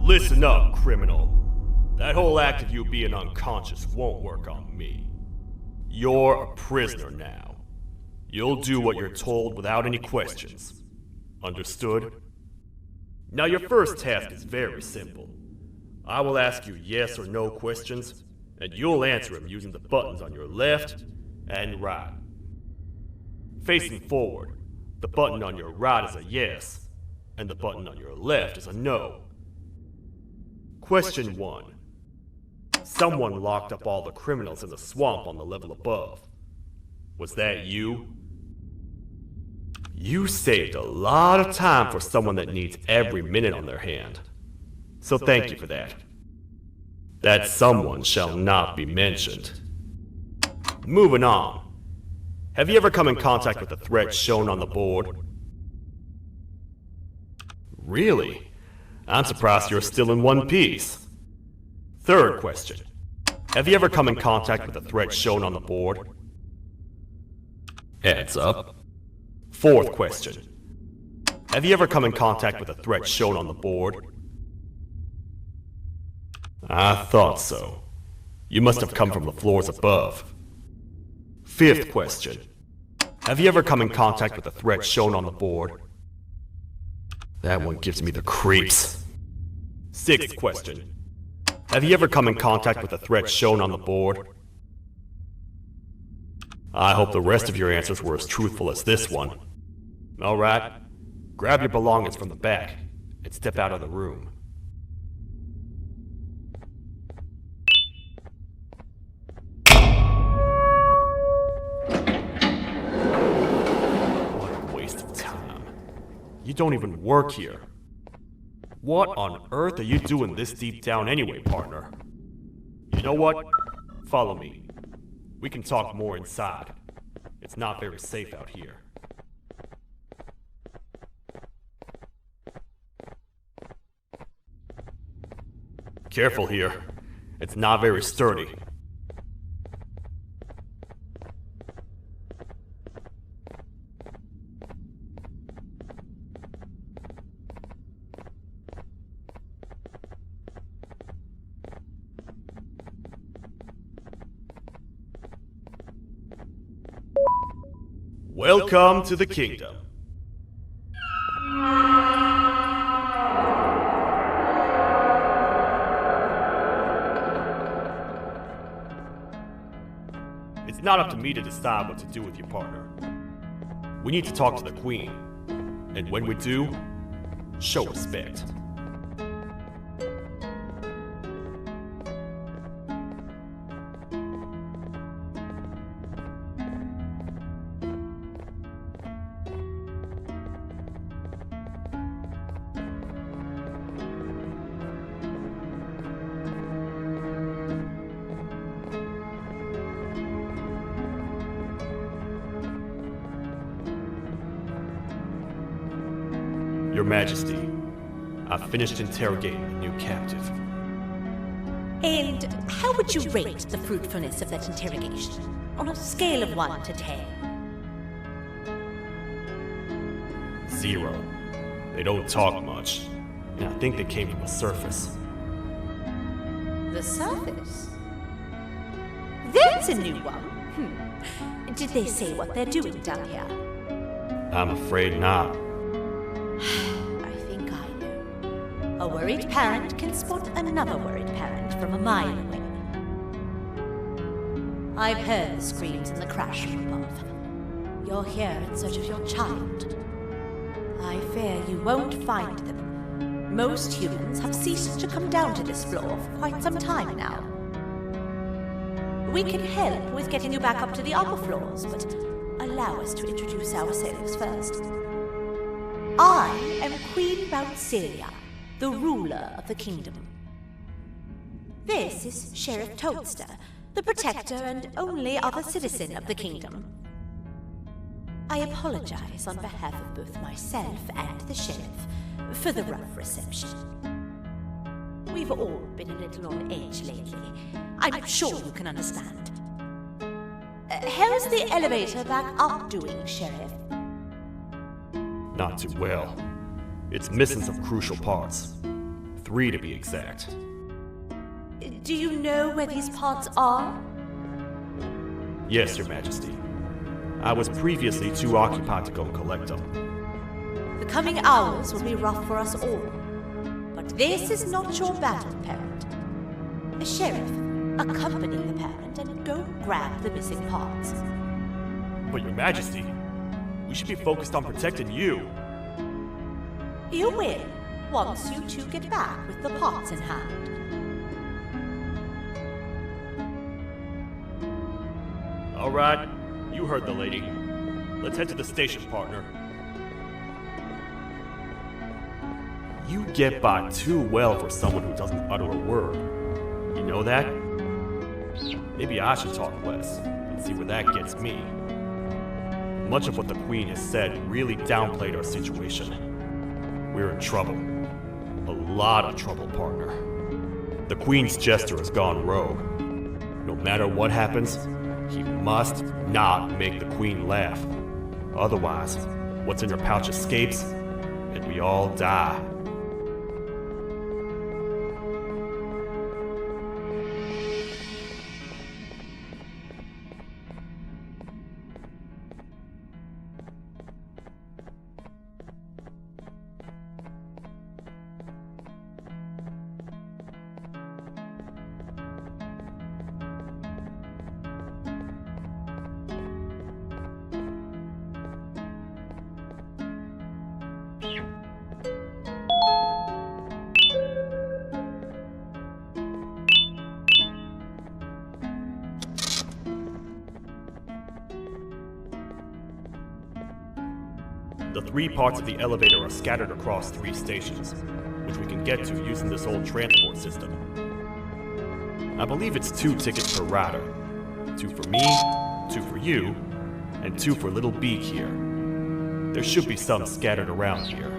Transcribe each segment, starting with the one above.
Listen up, criminal. That whole act of you being unconscious won't work on me. You're a prisoner now. You'll do what you're told without any questions. Understood? Now your first task is very simple. I will ask you yes or no questions, and you'll answer them using the buttons on your left and right. Facing forward, the button on your right is a yes, and the button on your left is a no. Question 1. Someone locked up all the criminals in the swamp on the level above. Was that you? You saved a lot of time for someone that needs every minute on their hand. So thank you for that. That someone shall not be mentioned. Moving on. Have you ever come in contact with the threat shown on the board? Really? I'm surprised you're still in one piece. Third question. Have you ever come in contact with the threat shown on the board? Heads up. Fourth question. Have you ever come in contact with the threat shown on the board? I thought so. You must have come from the floors above. Fifth question. Have you ever come in contact with the threat shown on the board? That one gives me the creeps. Sixth question. Have you ever come in contact with the threat shown on the board? I hope the rest of your answers were as truthful as this one. Alright, grab your belongings from the back and step out of the room. What a waste of time. You don't even work here. What on earth are you doing this deep down anyway, partner? You know what? Follow me. We can talk more inside. It's not very safe out here. Careful here. It's not very sturdy. Welcome to the kingdom. It's not up to me to decide what to do with your partner. We need to talk to the queen, and when we do, show respect. Your Majesty, I've finished interrogating the new captive. And how would you rate the fruitfulness of that interrogation, on a scale of 1 to 10? 0. They don't talk much, and I think they came from the surface. The surface? There's a new one. Did they say what they're doing down here? I'm afraid not. I think I know. A worried parent can spot another worried parent from a mile away. I've heard the screams and the crash from above. You're here in search of your child. I fear you won't find them. Most humans have ceased to come down to this floor for quite some time now. We can help with getting you back up to the upper floors, but allow us to introduce ourselves first. I am Queen Bouncelia, the ruler of the kingdom. This is Sheriff Toadster, the protector and only other citizen of the kingdom. I apologize on behalf of both myself and the sheriff for the rough reception. We've all been a little on edge lately. I'm sure you can understand. How's the elevator back up doing, Sheriff? Not too well. It's missing some crucial parts. 3 to be exact. Do you know where these parts are? Yes, Your Majesty. I was previously too occupied to go and collect them. The coming hours will be rough for us all. But this is not your battle, Parent. Sheriff, accompany the Parent and go grab the missing parts. But Your Majesty, we should be focused on protecting you. You will, once you two get back with the parts in hand. All right, you heard the lady. Let's head to the station, partner. You get by too well for someone who doesn't utter a word. You know that? Maybe I should talk less and see where that gets me. Much of what the Queen has said really downplayed our situation. We're in trouble. A lot of trouble, partner. The Queen's jester has gone rogue. No matter what happens, he must not make the Queen laugh. Otherwise, what's in her pouch escapes, and we all die. The 3 parts of the elevator are scattered across 3 stations, which we can get to using this old transport system. I believe it's 2 tickets per rider. 2 for me, 2 for you, and 2 for Little Beak here. There should be some scattered around here.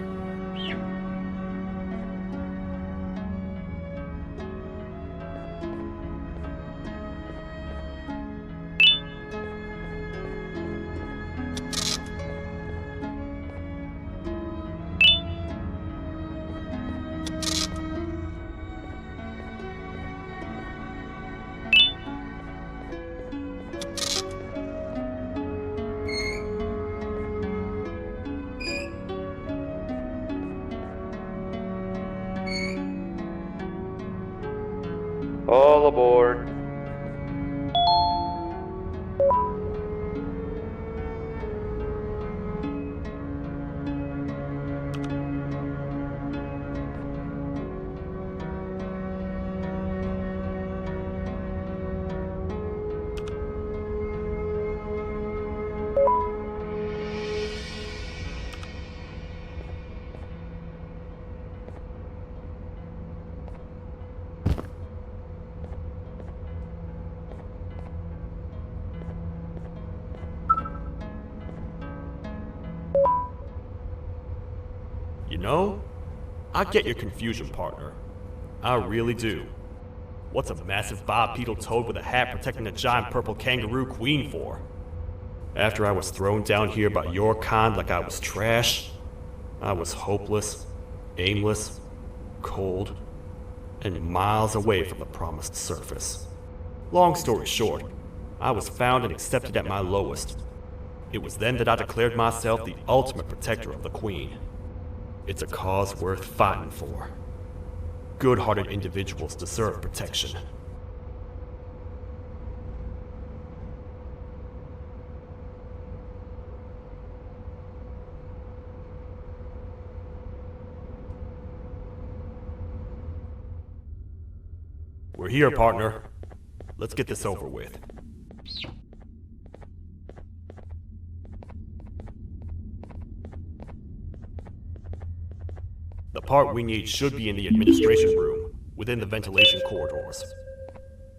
All aboard. You know, I get your confusion, partner. I really do. What's a massive bipedal toad with a hat protecting a giant purple kangaroo queen for? After I was thrown down here by your kind like I was trash, I was hopeless, aimless, cold, and miles away from the promised surface. Long story short, I was found and accepted at my lowest. It was then that I declared myself the ultimate protector of the Queen. It's a cause worth fighting for. Good-hearted individuals deserve protection. We're here, partner. Let's get this over with. The part we need should be in the administration room, within the ventilation corridors.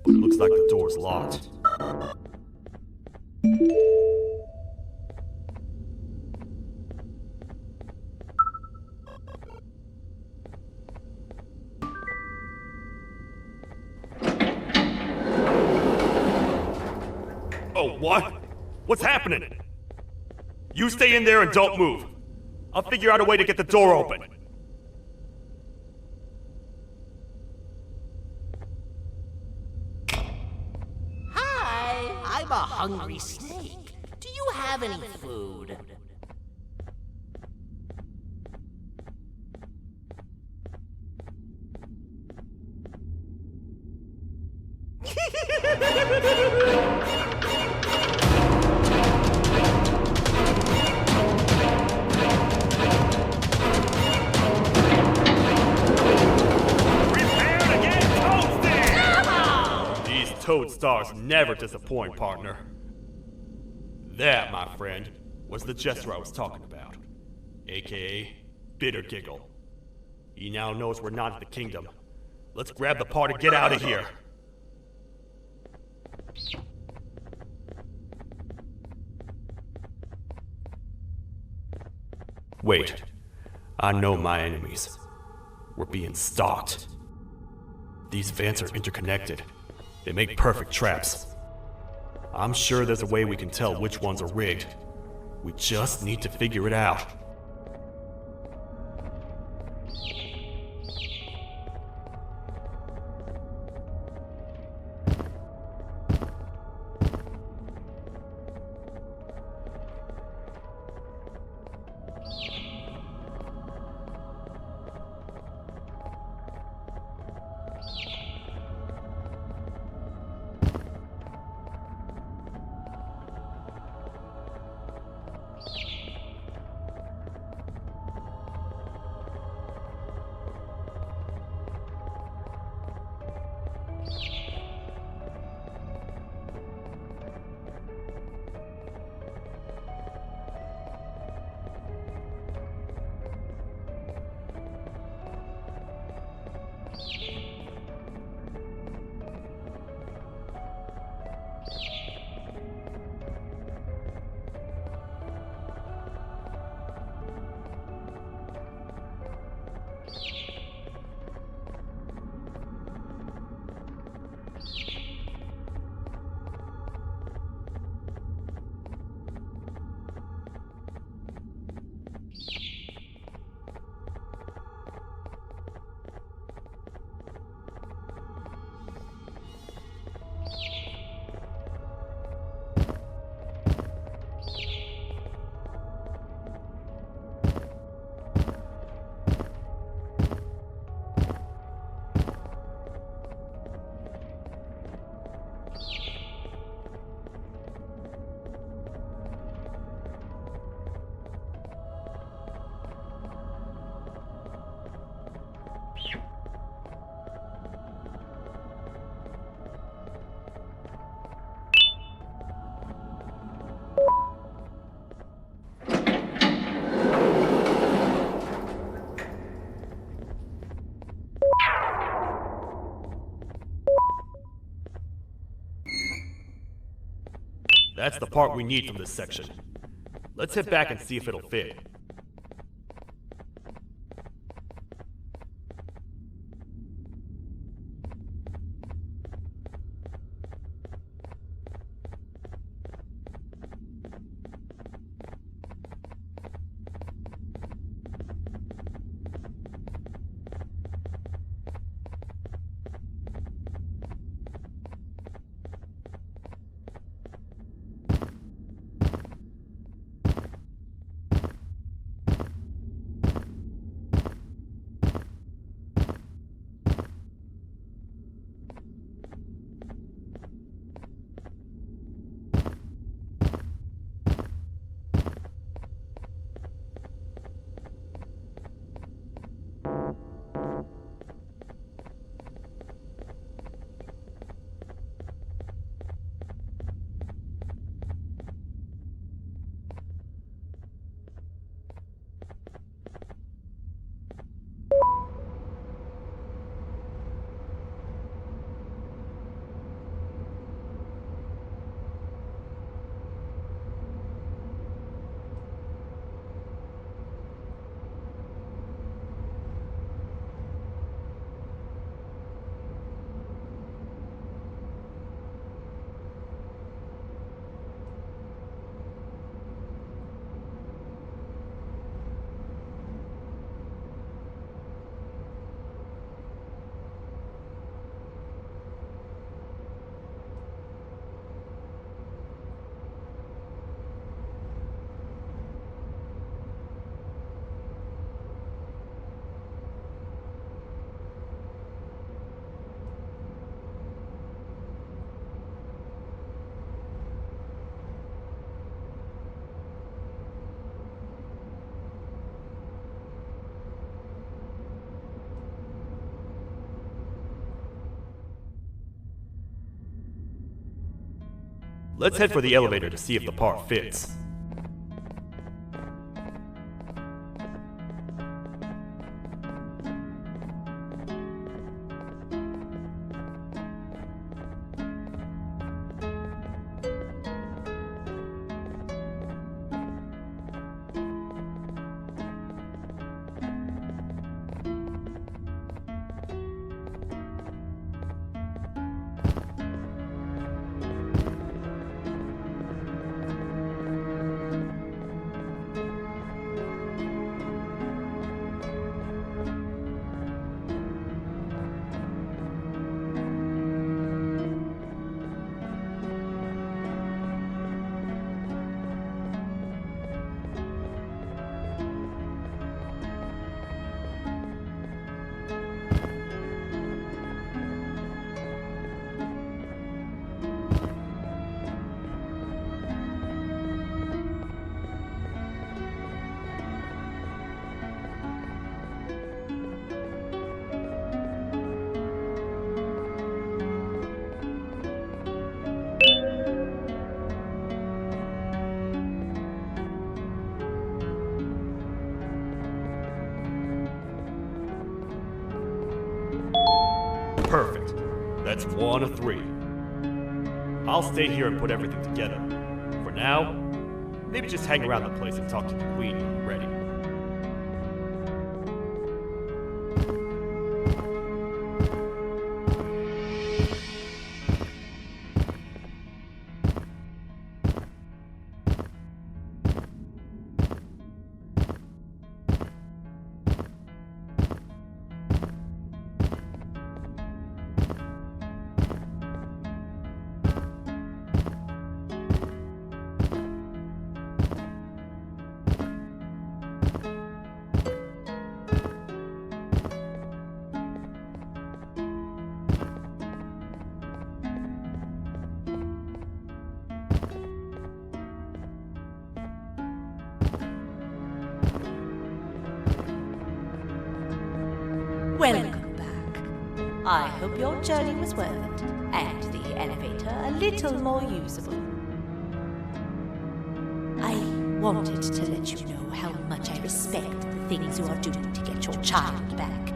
But it looks like the door's locked. Oh, what? What's happening? You stay in there and don't move. I'll figure out a way to get the door open. Hi, I'm a hungry snake. Do you have any food? Toad stars never disappoint, partner. That, my friend, was the jester I was talking about, aka Bitter Giggle. He now knows we're not at the kingdom. Let's grab the part and get out of here. Wait, I know my enemies. We're being stalked. These vents are interconnected. They make perfect traps. I'm sure there's a way we can tell which ones are rigged. We just need to figure it out. That's the part we need from this section. Let's head back and see if it'll fit. Let's head for the elevator to see if the part fits. Perfect. That's 1 of 3. I'll stay here and put everything together. For now, maybe just hang around the place and talk to the Queen when you're ready. Welcome back. I hope your journey was worth it, and the elevator a little more usable. I wanted to let you know how much I respect the things you are doing to get your child back.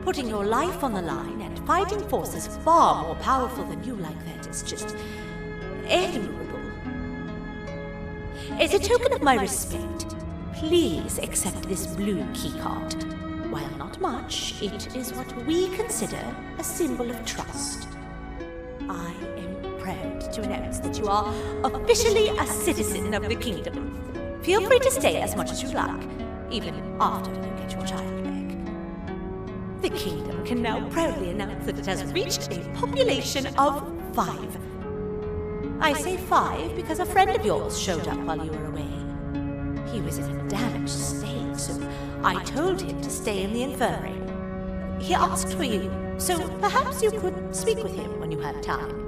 Putting your life on the line and fighting forces far more powerful than you like that is just admirable. As a token of my respect, please accept this blue keycard. While not much, it is what we consider a symbol of trust. I am proud to announce that you are officially a citizen of the kingdom. Feel free to stay as much as you like, even after you get your child back. The kingdom can now proudly announce that it has reached a population of 5. I say 5 because a friend of yours showed up while you were away. He was in a damaged state, so I told him to stay in the infirmary. He asked for you, so perhaps you could speak with him when you have time.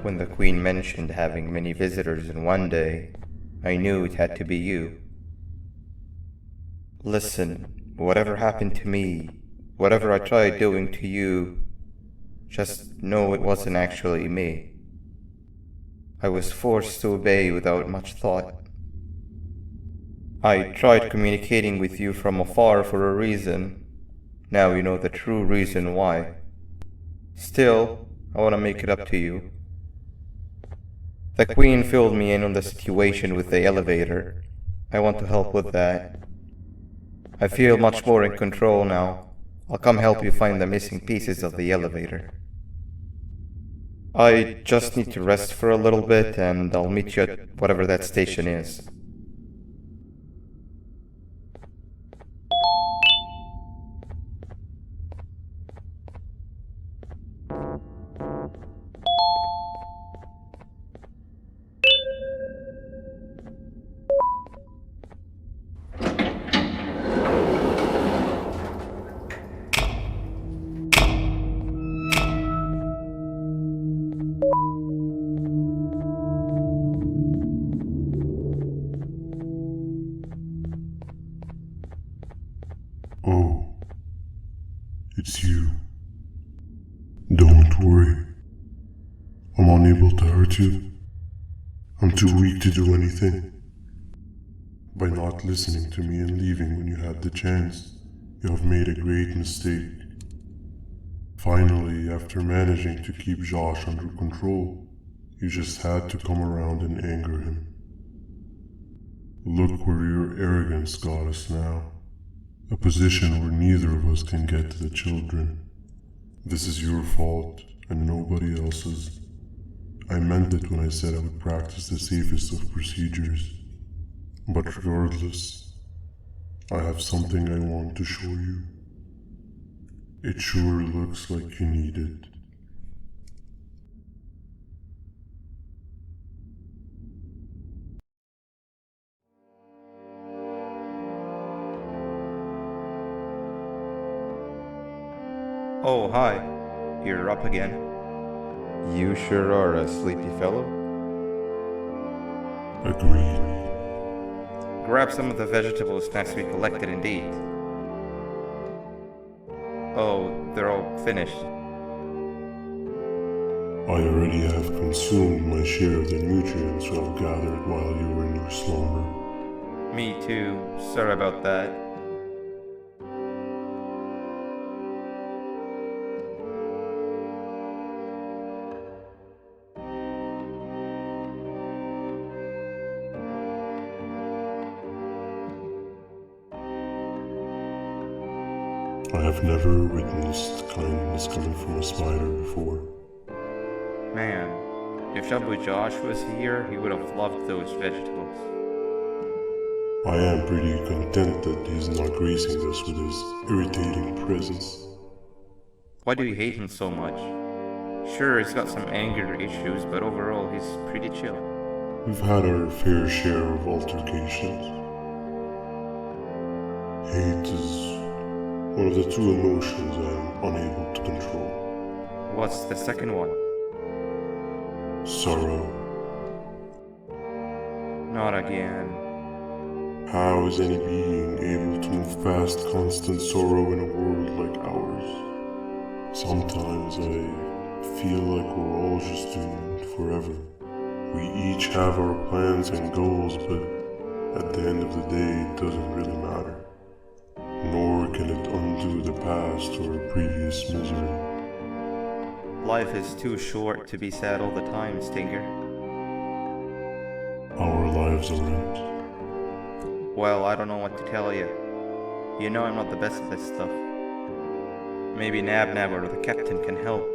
When the Queen mentioned having many visitors in one day, I knew it had to be you. Listen, whatever happened to me, whatever I tried doing to you, just know it wasn't actually me. I was forced to obey without much thought. I tried communicating with you from afar for a reason. Now you know the true reason why. Still, I want to make it up to you. The Queen filled me in on the situation with the elevator. I want to help with that. I feel much more in control now. I'll come help you find the missing pieces of the elevator. I just need to rest for a little bit, and I'll meet you at whatever that station is. Oh, it's you. Don't worry. I'm unable to hurt you. I'm too weak to do anything. By not listening to me and leaving when you had the chance, you have made a great mistake. Finally, after managing to keep Josh under control, you just had to come around and anger him. Look where your arrogance got us now. A position where neither of us can get to the children. This is your fault, and nobody else's. I meant it when I said I would practice the safest of procedures. But regardless, I have something I want to show you. It sure looks like you need it. Oh, hi. You're up again. You sure are a sleepy fellow. Agreed. Grab some of the vegetable snacks we collected indeed. Oh, they're all finished. I already have consumed my share of the nutrients I've gathered while you were in your slumber. Me too. Sorry about that. I have never witnessed kindness coming from a spider before. Man, if Shabu Josh was here, he would have loved those vegetables. I am pretty content that he's not gracing us with his irritating presence. Why do you hate him so much? Sure, he's got some anger issues, but overall he's pretty chill. We've had our fair share of altercations. Hate is one of the two emotions I am unable to control. What's the second one? Sorrow. Not again. How is any being able to move past constant sorrow in a world like ours? Sometimes I feel like we're all just doomed forever. We each have our plans and goals, but at the end of the day, it doesn't really matter. Nor can it undo the past or previous misery. Life is too short to be sad all the time, Stinger. Our lives aren't. Well, I don't know what to tell you. You know I'm not the best at this stuff. Maybe Nab or the captain can help.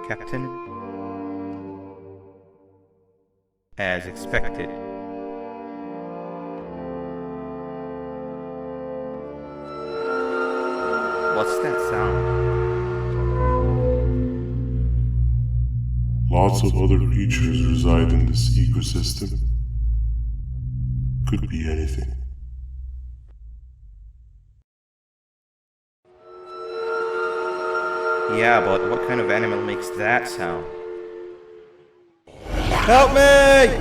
Captain? As expected. What's that sound? Lots of other creatures reside in this ecosystem. Could be anything. Yeah, but what kind of animal makes that sound? Help me!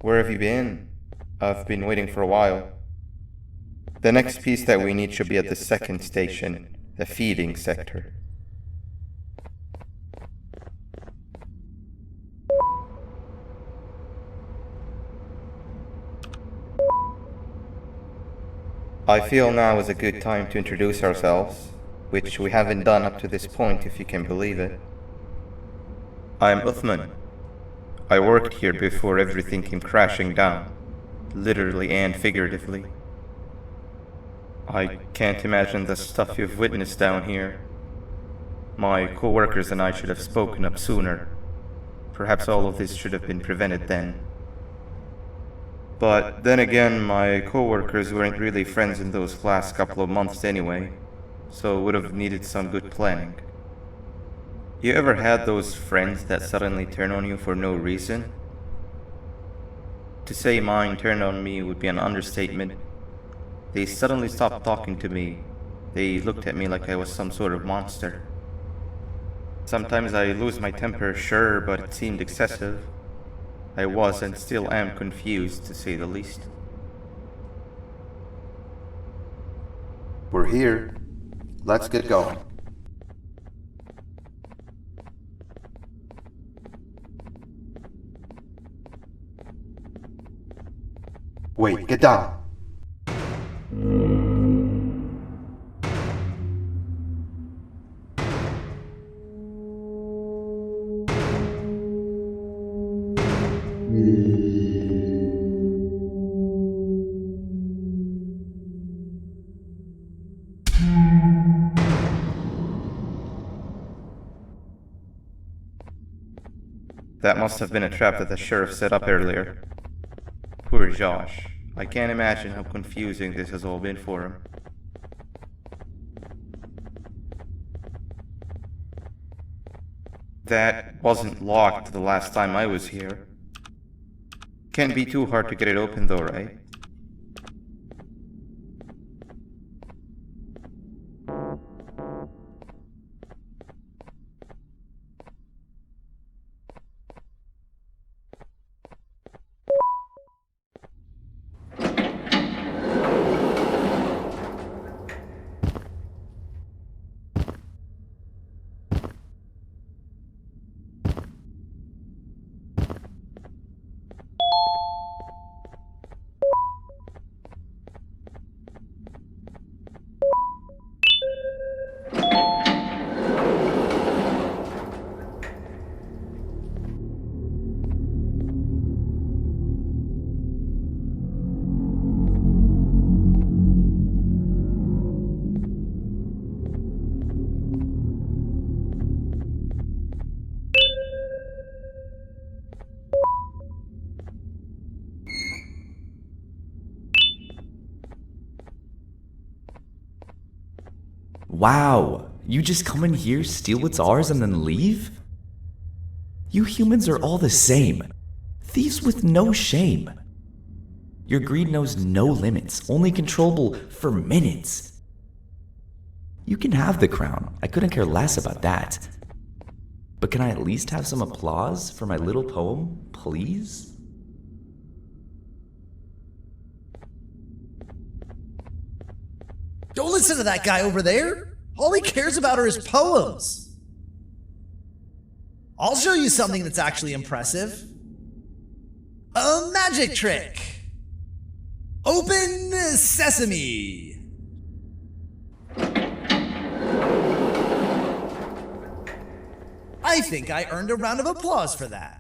Where have you been? I've been waiting for a while. The next piece that we need should be at the second station, the feeding sector. I feel now is a good time to introduce ourselves, which we haven't done up to this point, if you can believe it. I'm Uthman. I worked here before everything came crashing down, literally and figuratively. I can't imagine the stuff you've witnessed down here. My co-workers and I should have spoken up sooner. Perhaps all of this should have been prevented then. But then again, my co-workers weren't really friends in those last couple of months anyway, so would have needed some good planning. You ever had those friends that suddenly turn on you for no reason? To say mine turned on me would be an understatement. They suddenly stopped talking to me. They looked at me like I was some sort of monster. Sometimes I lose my temper, sure, but it seemed excessive. I was and still am confused, to say the least. We're here. Let's get going. Wait, get down. That must have been a trap that the sheriff set up earlier. Poor Josh. I can't imagine how confusing this has all been for him. That wasn't locked the last time I was here. Can't be too hard to get it open though, right? Wow, you just come in here, steal what's ours, and then leave? You humans are all the same. Thieves with no shame. Your greed knows no limits, only controllable for minutes. You can have the crown, I couldn't care less about that. But can I at least have some applause for my little poem, please? Don't listen to that guy over there. All he cares about are his poems. I'll show you something that's actually impressive. A magic trick. Open sesame. I think I earned a round of applause for that.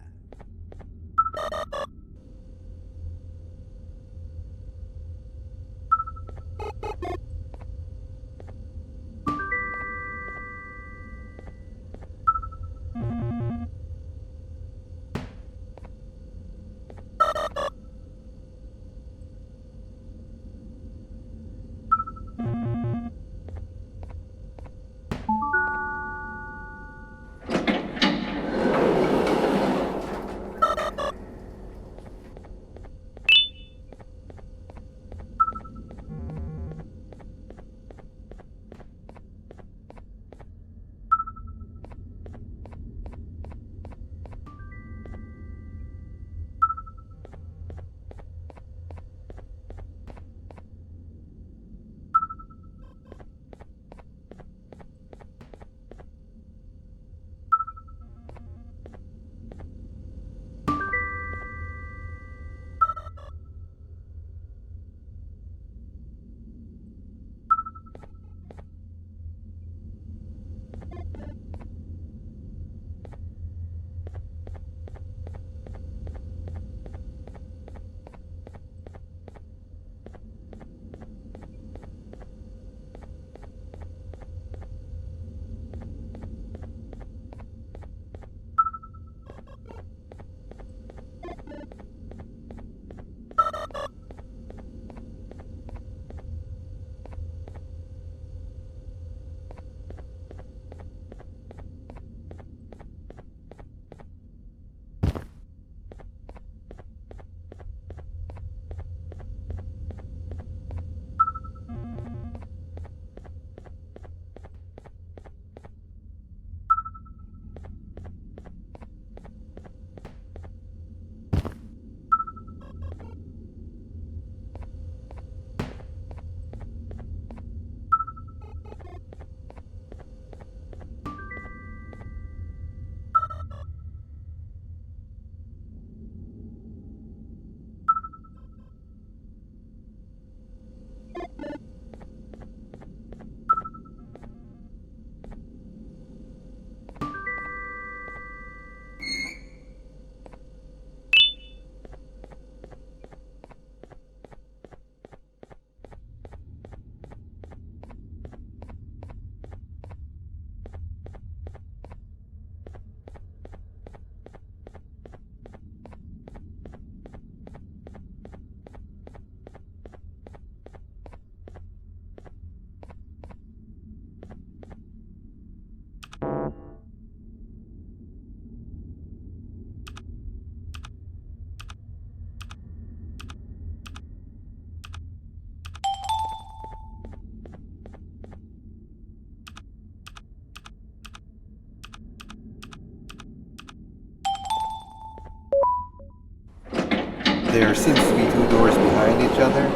There seems to be two doors behind each other.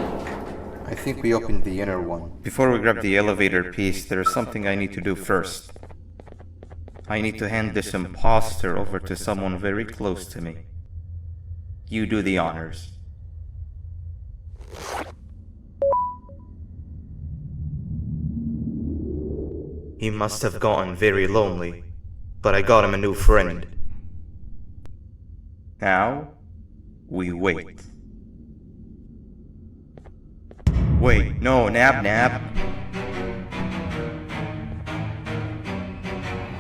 I think we opened the inner one. Before we grab the elevator piece, there's something I need to do first. I need to hand this imposter over to someone very close to me. You do the honors. He must have gotten very lonely, but I got him a new friend. Now, we wait. Wait, no, Nab.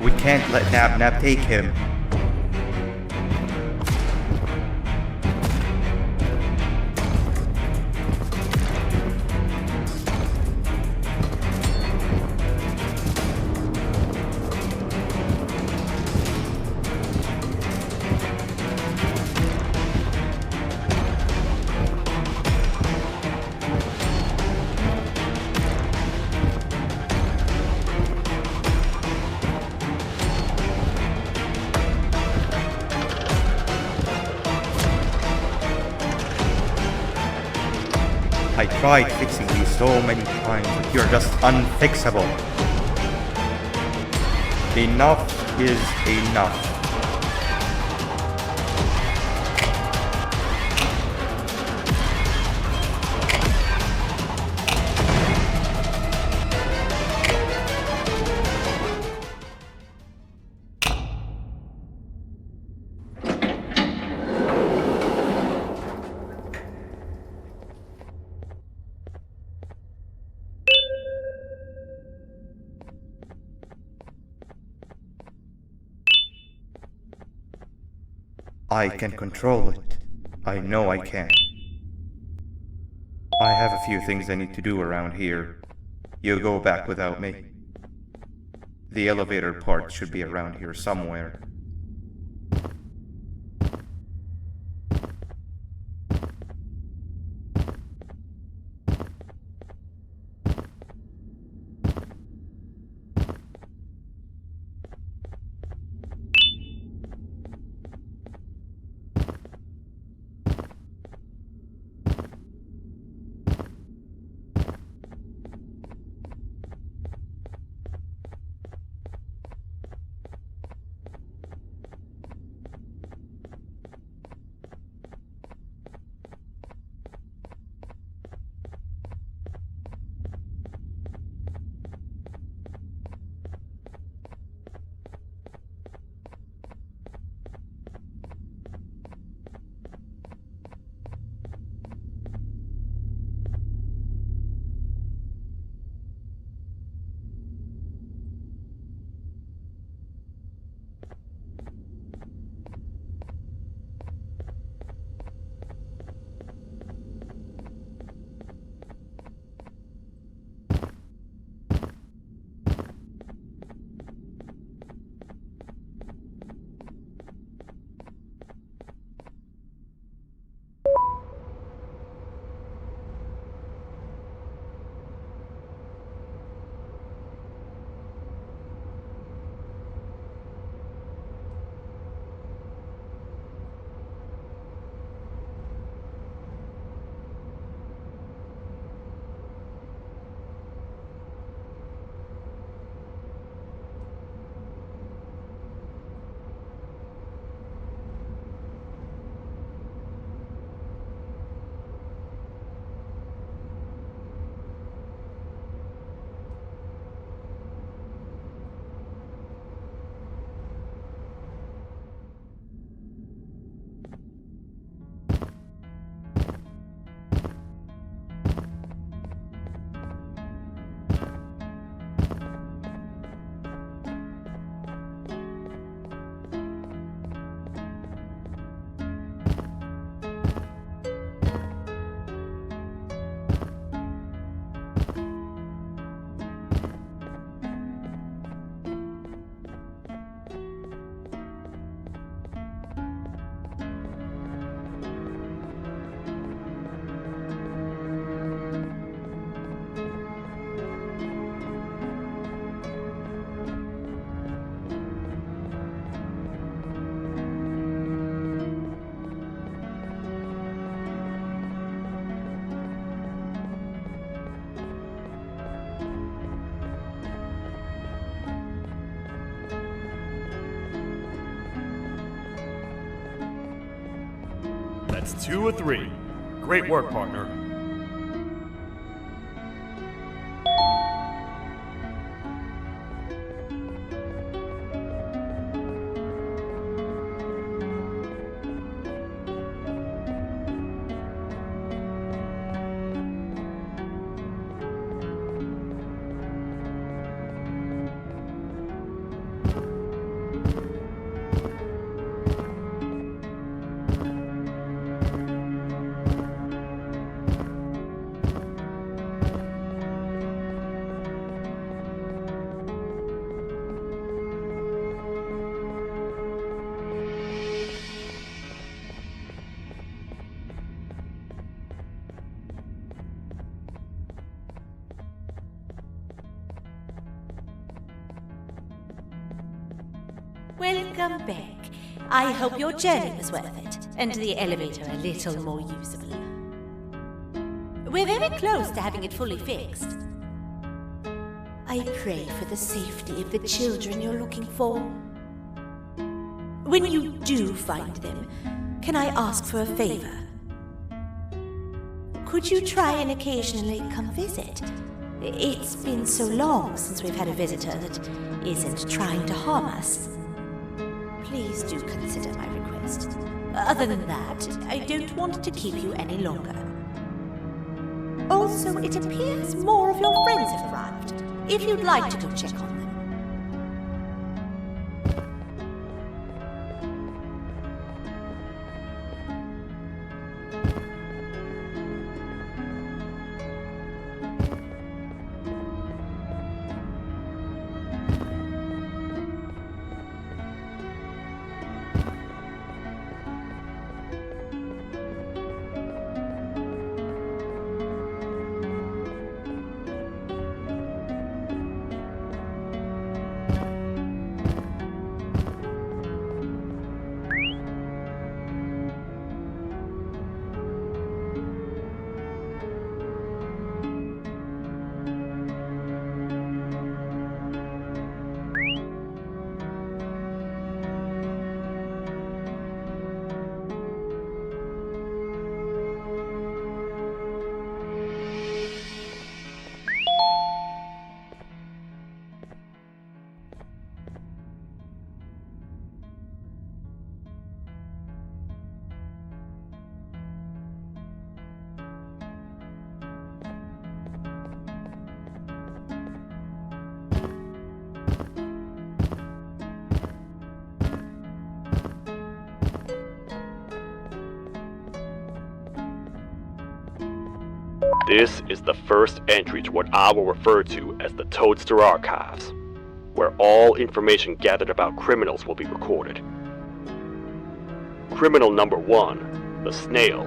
We can't let Nab take him. I tried fixing you so many times, but you're just unfixable. Enough is enough. I can control it. I know I can. I have a few things I need to do around here. You go back without me. The elevator part should be around here somewhere. That's 2 of 3. Great work, partner. Welcome back. I hope your journey was worth it, and the elevator a little more usable. We're very close to having it fully fixed. I pray for the safety of the children you're looking for. When you do find them, can I ask for a favor? Could you try and occasionally come visit? It's been so long since we've had a visitor that isn't trying to harm us. Please do consider my request. Other than that, I don't want to keep you any longer. Also, it appears more of your friends have arrived. If you'd like to go check on them. This is the first entry to what I will refer to as the Toadster Archives, where all information gathered about criminals will be recorded. Criminal number 1, the Snail,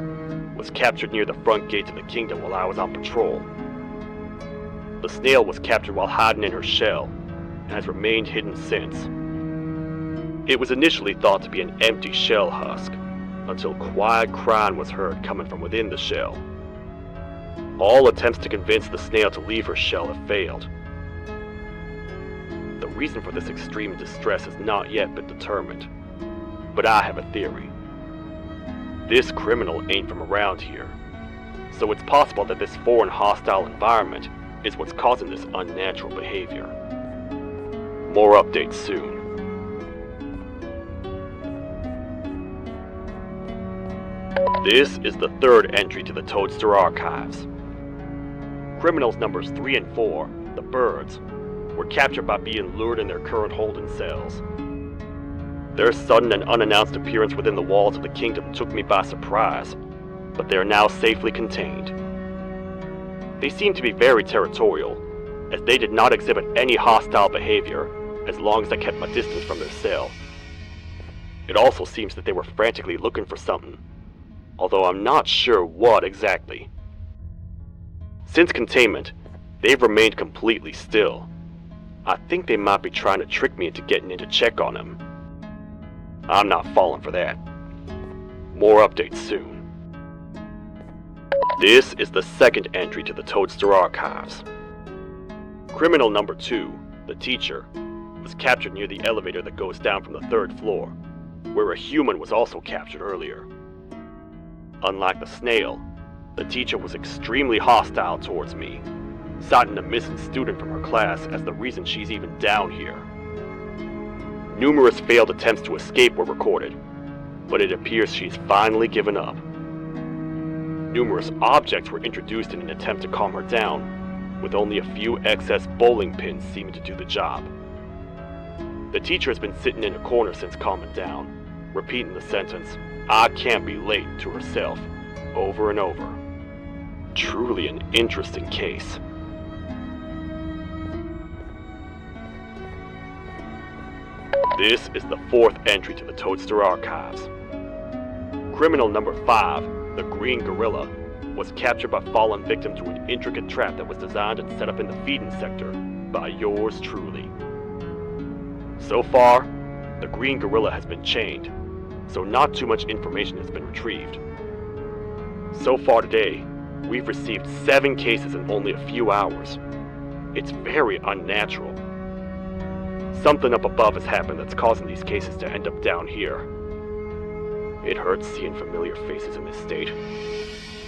was captured near the front gate to the kingdom while I was on patrol. The Snail was captured while hiding in her shell, and has remained hidden since. It was initially thought to be an empty shell husk, until quiet crying was heard coming from within the shell. All attempts to convince the Snail to leave her shell have failed. The reason for this extreme distress has not yet been determined, but I have a theory. This criminal ain't from around here, so it's possible that this foreign hostile environment is what's causing this unnatural behavior. More updates soon. This is the third entry to the Toadster Archives. Criminals numbers 3 and 4, the Birds, were captured by being lured in their current holding cells. Their sudden and unannounced appearance within the walls of the kingdom took me by surprise, but they are now safely contained. They seem to be very territorial, as they did not exhibit any hostile behavior as long as I kept my distance from their cell. It also seems that they were frantically looking for something, although I'm not sure what exactly. Since containment, they've remained completely still. I think they might be trying to trick me into getting in to check on them. I'm not falling for that. More updates soon. This is the second entry to the Toadster Archives. Criminal number 2, the Teacher, was captured near the elevator that goes down from the 3rd floor, where a human was also captured earlier. Unlike the snail, the teacher was extremely hostile towards me, citing a missing student from her class as the reason she's even down here. Numerous failed attempts to escape were recorded, but it appears she's finally given up. Numerous objects were introduced in an attempt to calm her down, with only a few excess bowling pins seeming to do the job. The teacher has been sitting in a corner since calming down, repeating the sentence, "I can't be late," to herself, over and over. Truly an interesting case. This is the 4th entry to the Toadster archives. Criminal number 5, the Green Gorilla, was captured by falling victim to an intricate trap that was designed and set up in the feeding sector by yours truly. So far, the Green Gorilla has been chained, so not too much information has been retrieved. So far today, we've received 7 cases in only a few hours. It's very unnatural. Something up above has happened that's causing these cases to end up down here. It hurts seeing familiar faces in this state,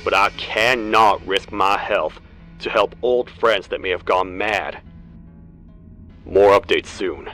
but I cannot risk my health to help old friends that may have gone mad. More updates soon.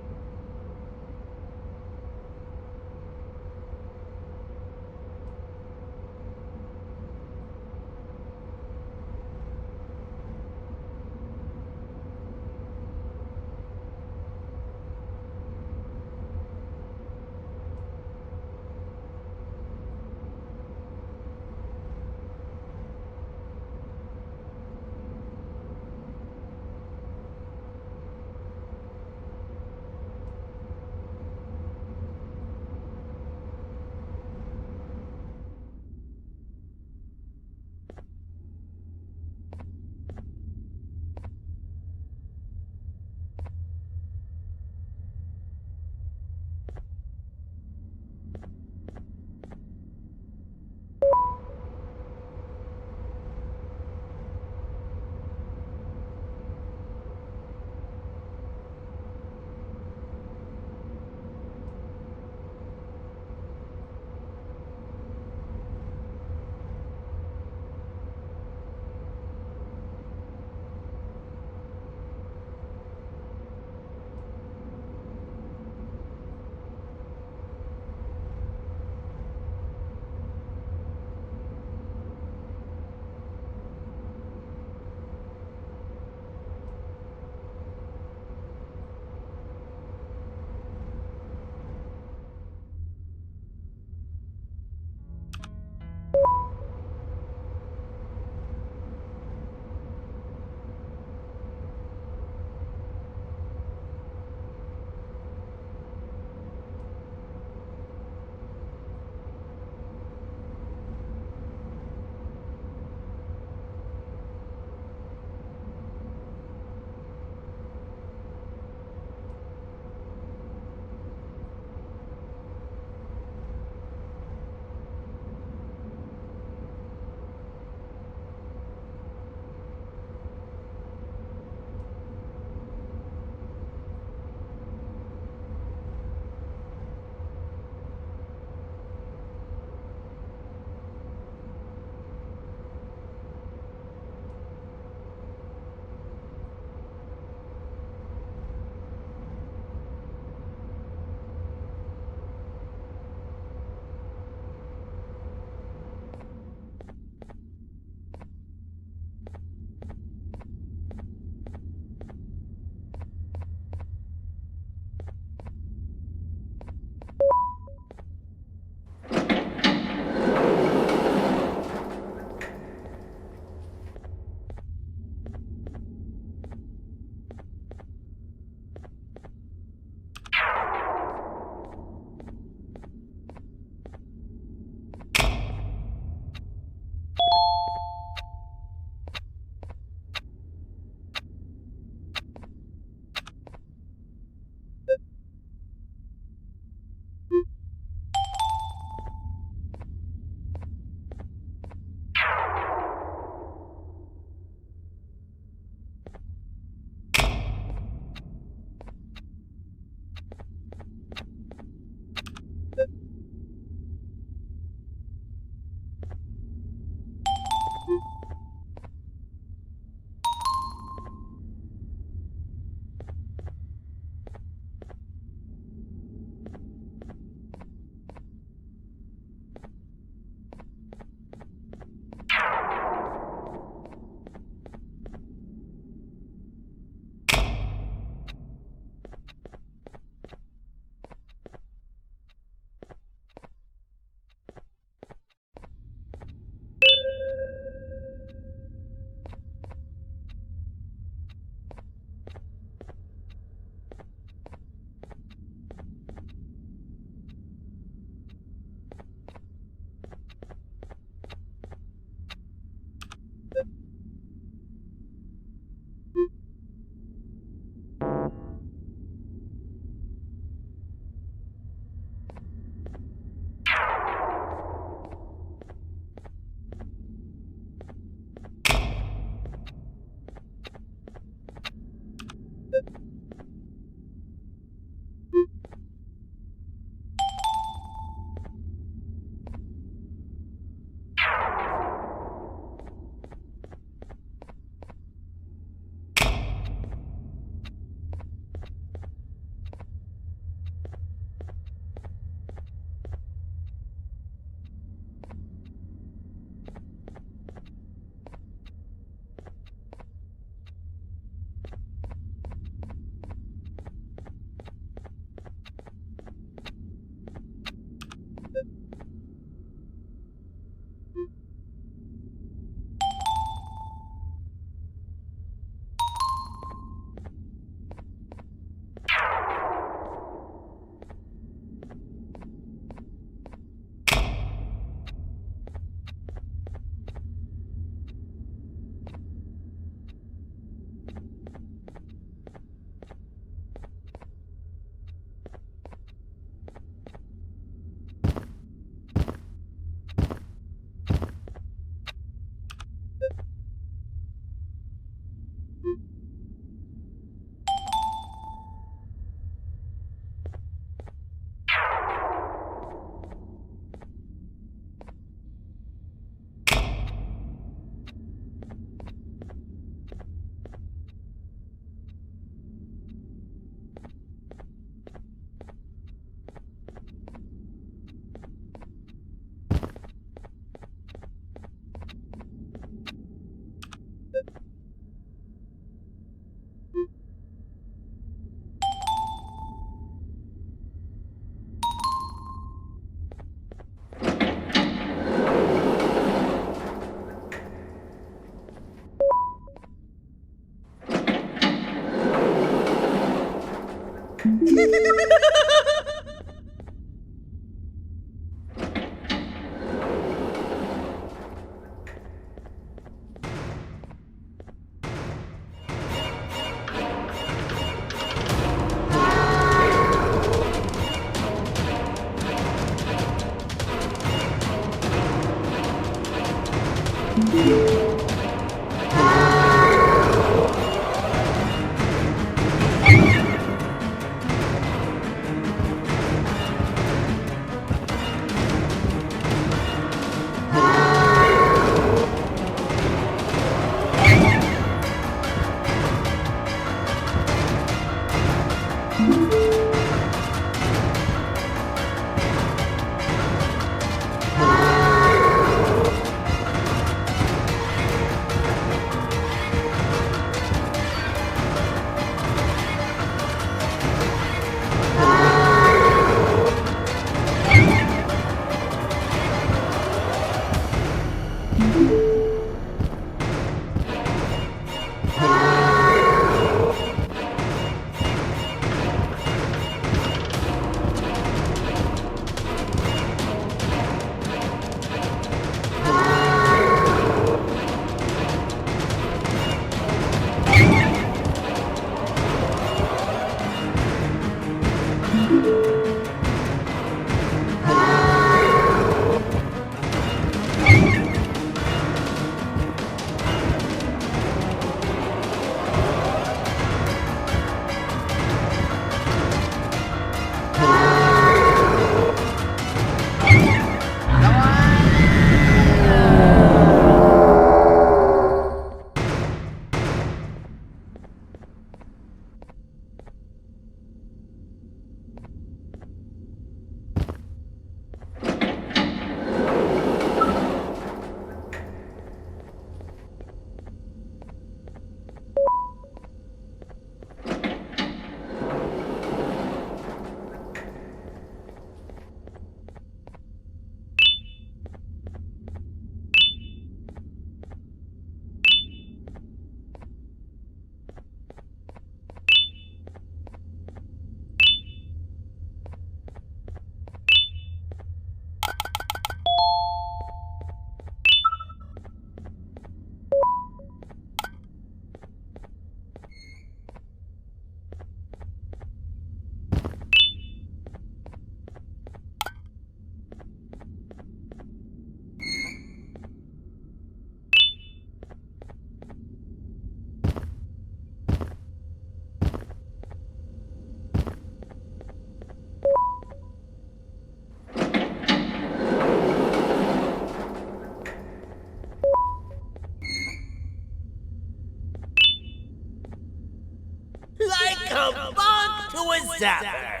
Like a bug to a zapper.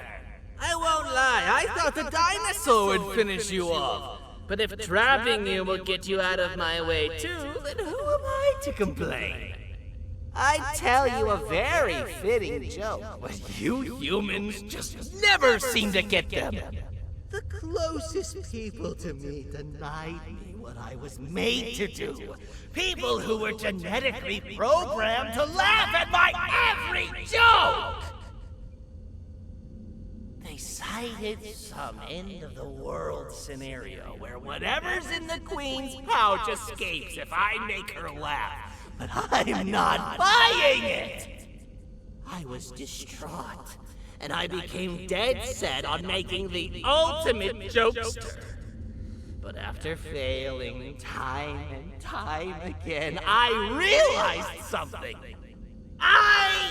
I won't lie, I thought the dinosaur would finish you off. But if trapping you will get you out of my way too, then who am I to complain? I tell you a very fitting joke, but you humans just never seem to get them. The closest people to me denied me what I was made to do. People who were genetically programmed to laugh at my every joke! They cited some end-of-the-world scenario where whatever's in the Queen's pouch escapes if I make her laugh. But I'm not buying it! I was distraught, and I became dead set on making the ultimate jokester. But after failing time and time again, I realized something. I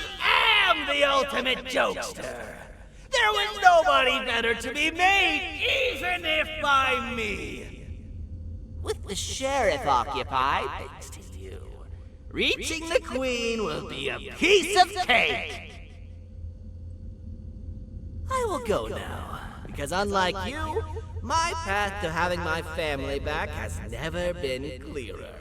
am the ultimate jokester! There was nobody better to be made, even if by me! With the sheriff occupied, thanks to you, reaching the Queen will be a piece of cake! I will go now, because unlike you, my path to having my family back has never been clearer.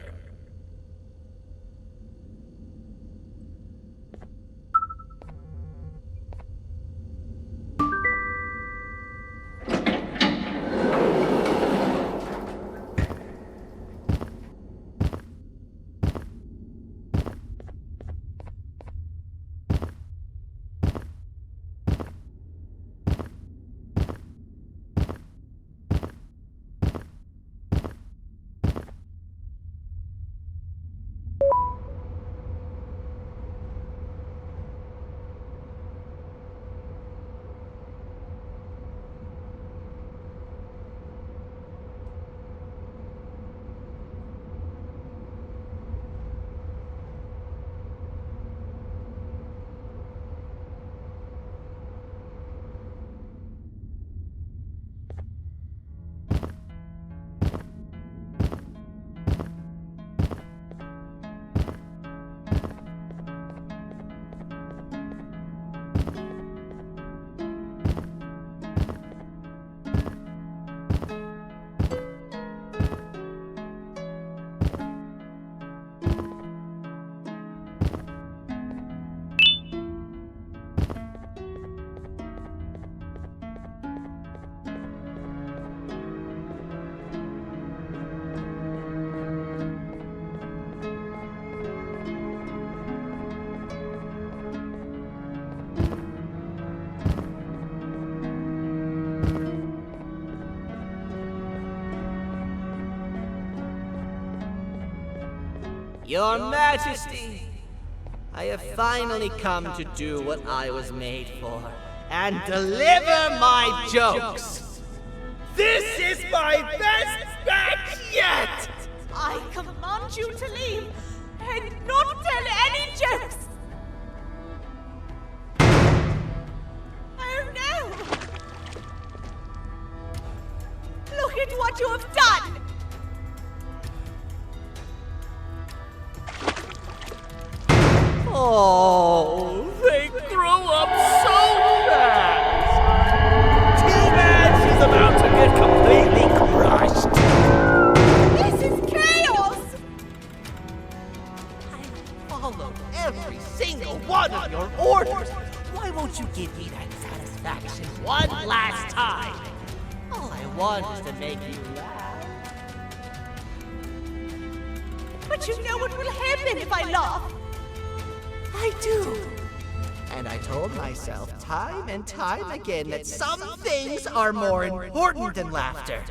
Your Majesty, I have finally come to do what I was made for, and deliver my jokes. This is my best batch yet! I command you to leave and not tell any jokes! Oh no! Look at what you have done! Oh, they throw up so fast! T-Max is about to get completely crushed! This is chaos! I followed every single one of your orders! Why won't you give me that satisfaction one last time? All I want is to make you laugh. But you know what will happen if I laugh. I do. And I told myself time and time again that some things are more important than laughter.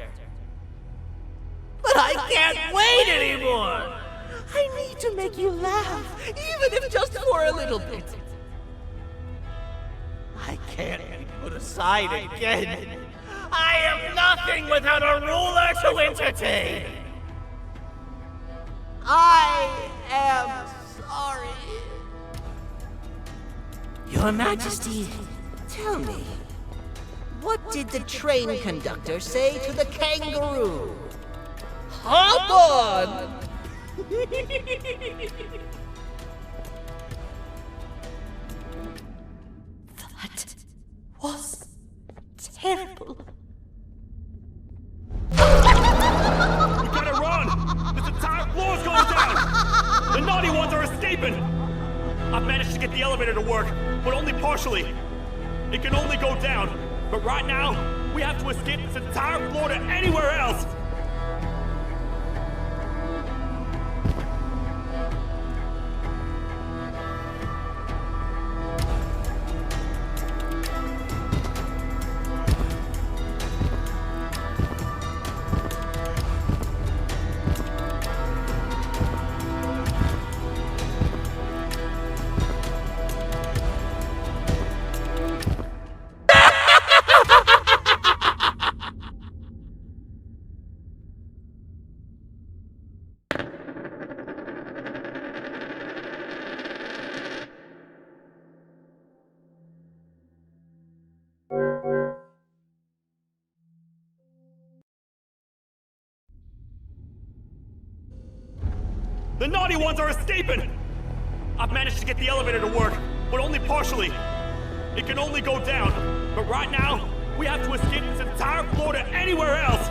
But I can't wait anymore! I need to make you laugh, even if just for a little bit. I can't be put aside again. I am nothing without a ruler to entertain. I am sorry. Your Majesty, tell me, what did the train conductor say to the kangaroo? Hop on! That was terrible. We gotta run! This entire floor's going down! The naughty ones are escaping! I've managed to get the elevator to work, but only partially. It can only go down, but right now, we have to escape this entire floor to anywhere else! The naughty ones are escaping! I've managed to get the elevator to work, but only partially. It can only go down, but right now, we have to escape this entire floor to anywhere else!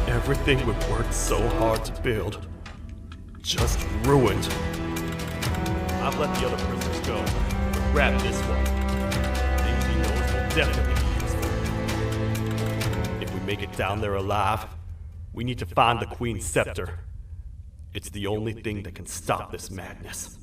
Everything we've worked so hard to build, just ruined. I've let the other prisoners go. Grab this one. Things he knows will definitely be useful. If we make it down there alive, we need to find the Queen's scepter. It's the only thing that can stop this madness.